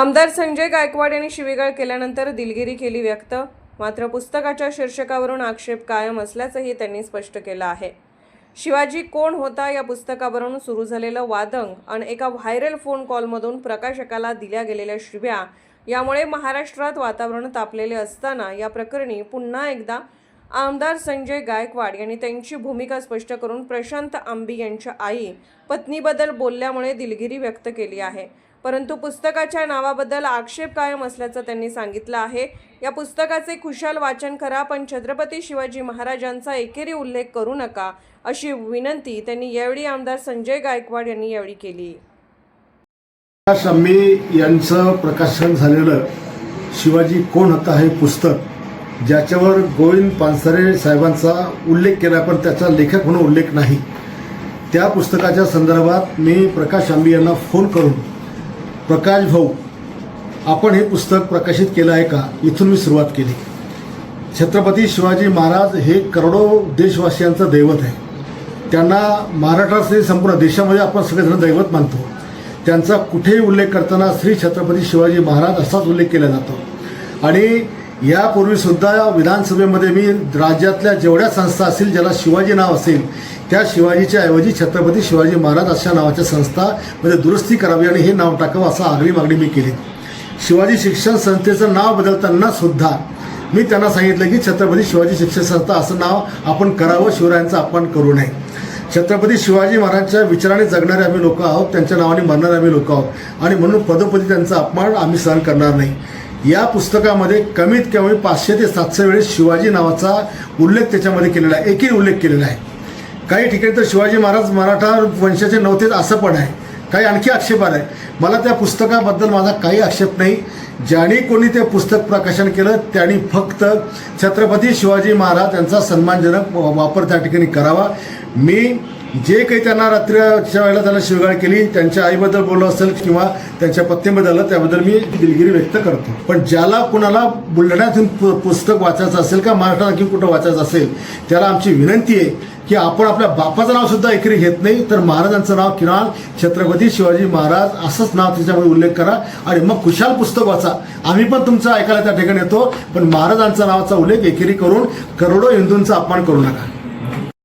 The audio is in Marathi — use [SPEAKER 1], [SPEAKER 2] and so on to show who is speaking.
[SPEAKER 1] आमदार संजय गायकवाड यांनी शिवीगाळ केल्यानंतर दिलगिरी केली व्यक्त। मात्र पुस्तकाच्या शीर्षकावरून आक्षेप कायम असल्याचंही त्यांनी स्पष्ट केलं आहे। शिवाजी कोण होता या पुस्तकावरून सुरू झालेलं वादंग आणि एका व्हायरल फोन कॉलमधून प्रकाशकाला दिल्या गेलेल्या शिव्या यामुळे महाराष्ट्रात वातावरण तापलेले असताना या प्रकरणी पुन्हा एकदा आमदार संजय गायकवाड यांनी त्यांची भूमिका स्पष्ट करून प्रशांत आंबी यांच्या आई पत्नीबद्दल बोलल्यामुळे दिलगिरी व्यक्त केली आहे। परंतु पुस्तकाच्या नावाबद्दल आक्षेप कायम असल्याचं त्यांनी सांगितलं आहे। या पुस्तकाचे खुशाल वाचन करा, पण छत्रपती शिवाजी महाराजांचा एकेरी उल्लेख करू नका, अशी विनंती त्यांनी यावेळी आमदार संजय गायकवाड यांनी यावेळी केली।
[SPEAKER 2] प्रकाश आंबे यांचं प्रकाशन झालेलं शिवाजी कोण होता हे पुस्तक, ज्याच्यावर गोविंद पानसरे साहेबांचा उल्लेख केला पण त्याचा लेखक म्हणून उल्लेख नाही, त्या पुस्तकाच्या संदर्भात मी प्रकाश आंबे यांना फोन करून प्रकाश भाऊ आपण हे पुस्तक प्रकाशित केलं आहे का, इथून मी सुरुवात केली। छत्रपती शिवाजी महाराज हे करोडो देशवासियांचं दैवत आहे। त्यांना महाराष्ट्रात संपूर्ण देशामध्ये आपण सगळेजण दैवत मानतो। त्यांचा कुठेही उल्लेख करताना श्री छत्रपती शिवाजी महाराज असाच उल्लेख केला जातो। आणि यापूर्वी सुद्धा विधानसभेमध्ये मी राज्यातल्या जेवढ्या संस्था असतील ज्याला शिवाजी नाव असेल त्या शिवाजीच्या ऐवजी छत्रपती शिवाजी महाराज अशा नावाच्या संस्थामध्ये दुरुस्ती करावी आणि हे नाव टाकावं असं आग्रही मागणी मी केली। शिवाजी शिक्षण संस्थेचं नाव बदलताना सुद्धा मी त्यांना सांगितलं की छत्रपती शिवाजी शिक्षण संस्था असं नाव आपण करावं, शिवरायांचा अपमान करू नये। छत्रपती शिवाजी महाराजांच्या विचाराने जगणारे आम्ही लोक आहोत, त्यांच्या नावाने मरणारे आम्ही लोक आहोत आणि म्हणून पदोपदी त्यांचा अपमान आम्ही सहन करणार नाही। या पुस्तकामध्ये कमीत कमी 500 ते 700 वेळेस शिवाजी नावाचा उल्लेख त्याच्यामध्ये केलेला आहे, एकही उल्लेख केलेला आहे। काही ठिकाणी तर शिवाजी महाराज मराठा वंशाचे नव्हतेच असं पण आहे, काही आणखी आक्षेप आहे। मला त्या पुस्तकाबद्दल माझा काही आक्षेप नाही। ज्याने कोणी ते पुस्तक प्रकाशन केलं त्यांनी फक्त छत्रपती शिवाजी महाराज यांचा सन्मानजनक वापर त्या ठिकाणी करावा। मी जे काही त्यांना रात्रीच्या वेळेला त्यांना शिवगाळ केली, त्यांच्या आईबद्दल बोललो असेल किंवा त्यांच्या पत्नीबद्दल, त्याबद्दल मी दिलगिरी व्यक्त करतो। पण ज्याला कुणाला बुलढाण्यातून पुस्तक वाचायचं असेल का महाराष्ट्रात आणखी कुठं वाचायचं असेल त्याला आमची विनंती आहे की आपण आपल्या बापाचं नाव सुद्धा एकरी घेत नाही तर महाराजांचं नाव किंवा छत्रपती शिवाजी महाराज असंच नाव त्याच्यामध्ये उल्लेख करा आणि मग खुशाल पुस्तक वाचा। आम्ही पण तुमचं ऐकायला त्या ठिकाणी येतो, पण महाराजांच्या नावाचा उल्लेख एकेरी करून करोडो हिंदूंचा अपमान करू नका।